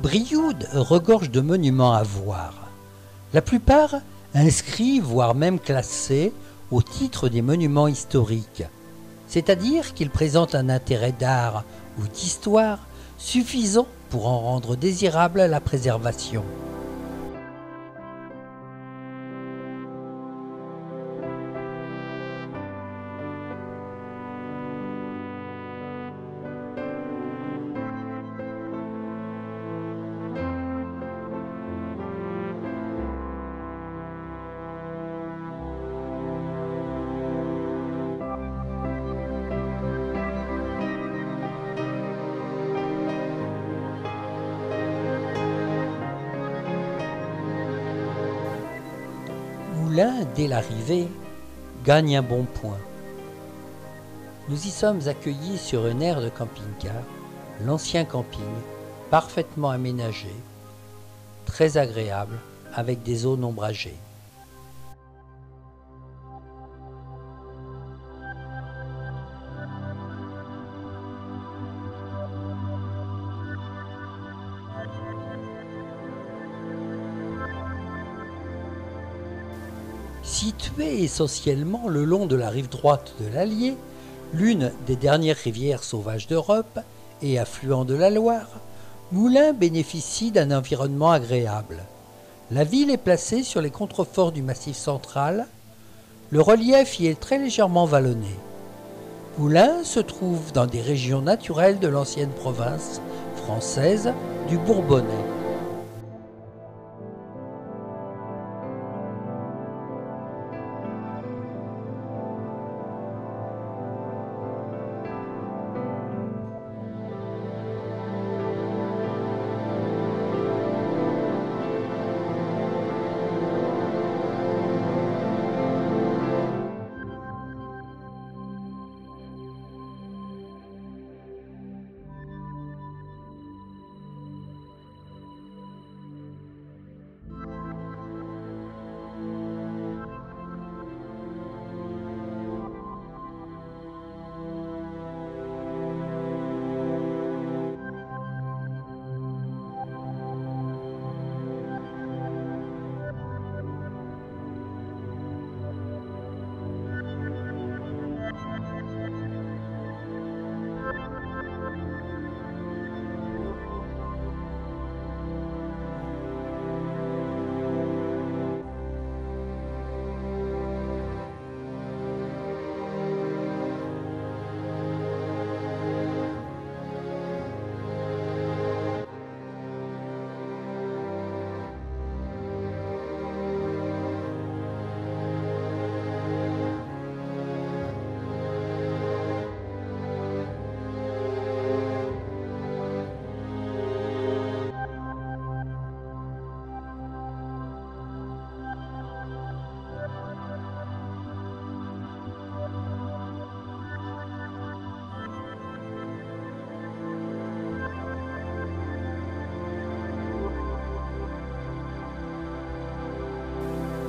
Brioude regorge de monuments à voir. La plupart inscrits, voire même classés, au titre des monuments historiques, c'est-à-dire qu'ils présentent un intérêt d'art ou d'histoire suffisant pour en rendre désirable la préservation. Moulins, dès l'arrivée, gagne un bon point. Nous y sommes accueillis sur une aire de camping-car, l'ancien camping, parfaitement aménagé, très agréable, avec des zones ombragées. Situé essentiellement le long de la rive droite de l'Allier, l'une des dernières rivières sauvages d'Europe et affluent de la Loire, Moulins bénéficie d'un environnement agréable. La ville est placée sur les contreforts du Massif central. Le relief y est très légèrement vallonné. Moulins se trouve dans des régions naturelles de l'ancienne province française du Bourbonnais.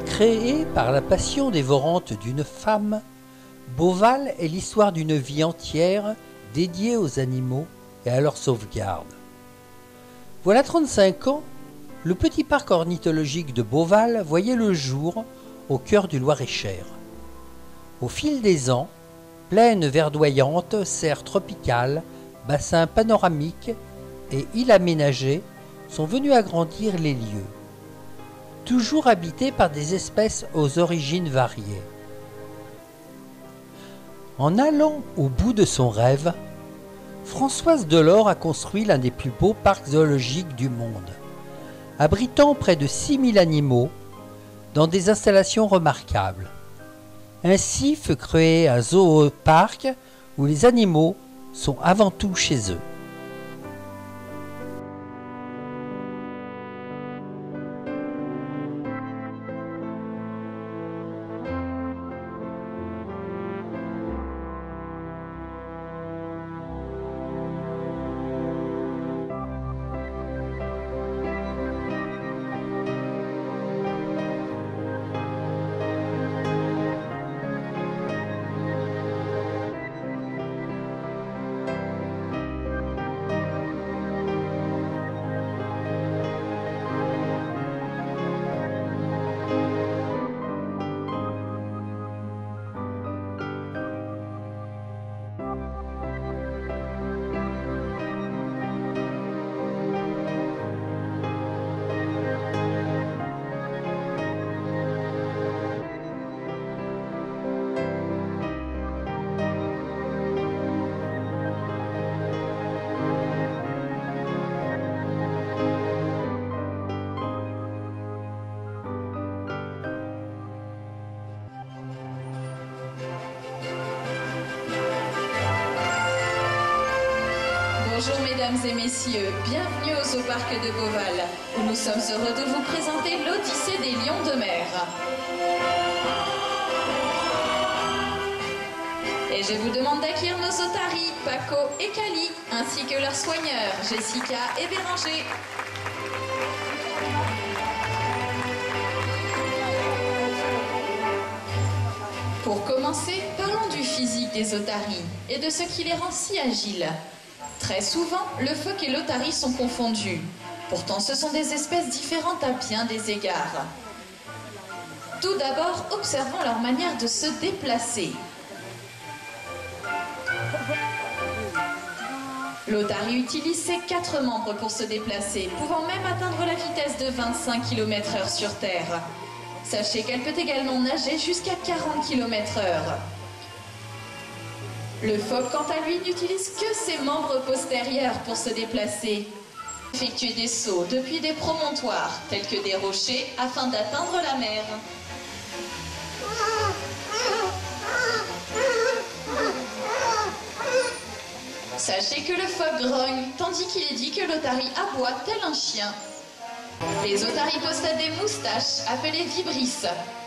Créé par la passion dévorante d'une femme, Beauval est l'histoire d'une vie entière dédiée aux animaux et à leur sauvegarde. Voilà 35 ans, le petit parc ornithologique de Beauval voyait le jour au cœur du Loir-et-Cher. Au fil des ans, plaines verdoyantes, serres tropicales, bassins panoramiques et îles aménagées sont venus agrandir les lieux, toujours habités par des espèces aux origines variées. En allant au bout de son rêve, Françoise Delors a construit l'un des plus beaux parcs zoologiques du monde, abritant près de 6000 animaux dans des installations remarquables. Ainsi fut créé un zooparc où les animaux sont avant tout chez eux. Mesdames et messieurs, bienvenue au Zoo-Parc de Beauval, où nous sommes heureux de vous présenter l'Odyssée des lions de mer. Et je vous demande d'accueillir nos otaries, Paco et Cali, ainsi que leurs soigneurs, Jessica et Béranger. Pour commencer, parlons du physique des otaries et de ce qui les rend si agiles. Très souvent, le phoque et l'otarie sont confondus. Pourtant, ce sont des espèces différentes à bien des égards. Tout d'abord, observons leur manière de se déplacer. L'otarie utilise ses 4 membres pour se déplacer, pouvant même atteindre la vitesse de 25 km/h sur Terre. Sachez qu'elle peut également nager jusqu'à 40 km/h. Le phoque, quant à lui, n'utilise que ses membres postérieurs pour se déplacer. Effectuer des sauts depuis des promontoires, tels que des rochers, afin d'atteindre la mer. Sachez que le phoque grogne, tandis qu'il est dit que l'otarie aboie tel un chien. Les otaries possèdent des moustaches, appelées vibrisses.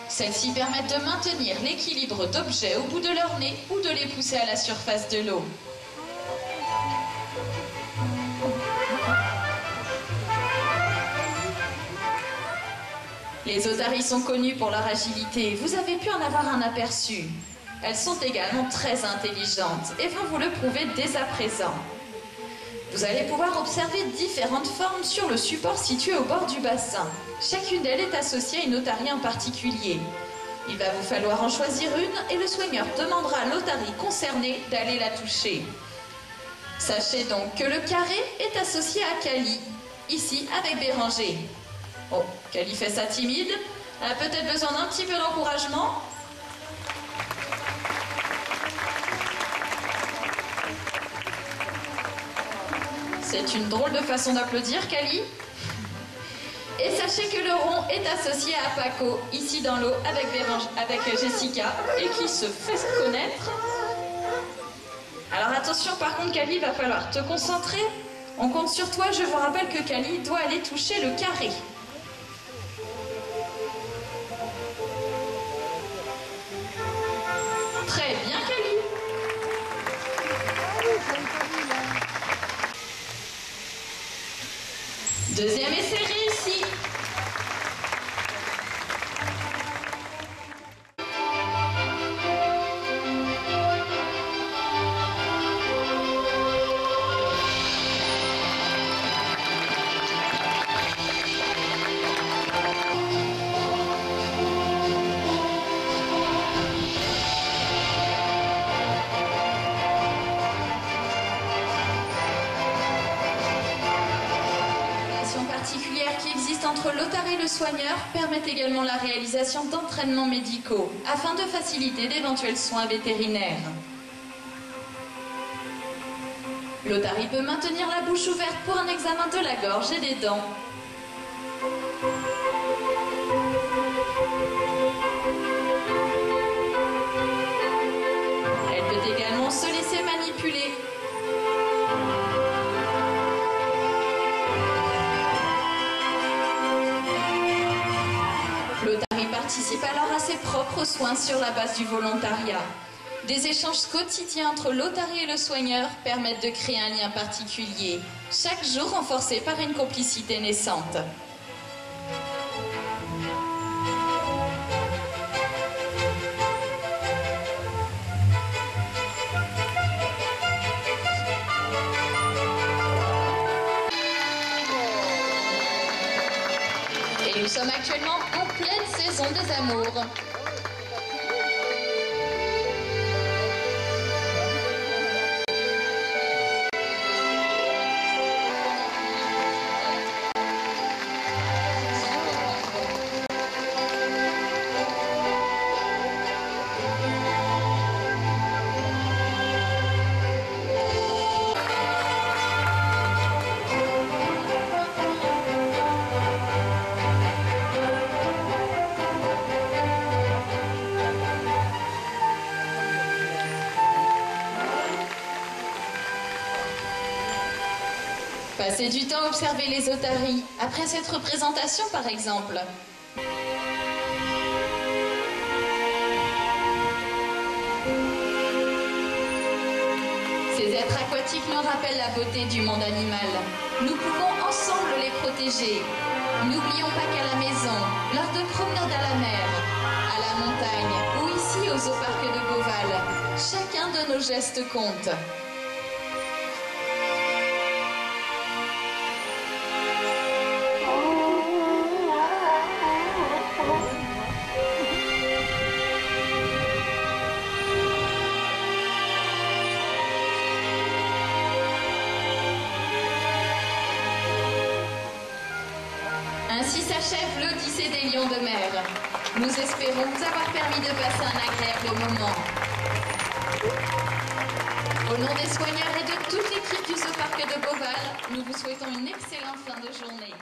Celles-ci permettent de maintenir l'équilibre d'objets au bout de leur nez ou de les pousser à la surface de l'eau. Les otaries sont connues pour leur agilité, vous avez pu en avoir un aperçu. Elles sont également très intelligentes et vont vous le prouver dès à présent. Vous allez pouvoir observer différentes formes sur le support situé au bord du bassin. Chacune d'elles est associée à une otarie en particulier. Il va vous falloir en choisir une et le soigneur demandera à l'otarie concernée d'aller la toucher. Sachez donc que le carré est associé à Cali, ici avec Béranger. Oh, Cali fait ça timide, elle a peut-être besoin d'un petit peu d'encouragement. C'est une drôle de façon d'applaudir, Cali. Et sachez que le rond est associé à Paco, ici dans l'eau, avec Jessica, et qui se fait connaître. Alors attention, par contre, Cali, il va falloir te concentrer. On compte sur toi, je vous rappelle que Cali doit aller toucher le carré. Très bien, Cali. Deuxième essai réussi. Qui existe entre l'otarie et le soigneur permettent également la réalisation d'entraînements médicaux afin de faciliter d'éventuels soins vétérinaires. L'otarie peut maintenir la bouche ouverte pour un examen de la gorge et des dents. Elle peut également se laisser manipuler. L'otarie participe alors à ses propres soins sur la base du volontariat. Des échanges quotidiens entre l'otarie et le soigneur permettent de créer un lien particulier, chaque jour renforcé par une complicité naissante. Et nous sommes actuellement en pleine saison des amours. Passez du temps à observer les otaries, après cette représentation par exemple. Ces êtres aquatiques nous rappellent la beauté du monde animal. Nous pouvons ensemble les protéger. N'oublions pas qu'à la maison, lors de promenades à la mer, à la montagne ou ici au zooparc de Beauval, chacun de nos gestes compte. Ainsi s'achève l'Odyssée des lions de mer. Nous espérons vous avoir permis de passer un agréable moment. Au nom des soigneurs et de toute l'équipe du zooparc de Beauval, nous vous souhaitons une excellente fin de journée.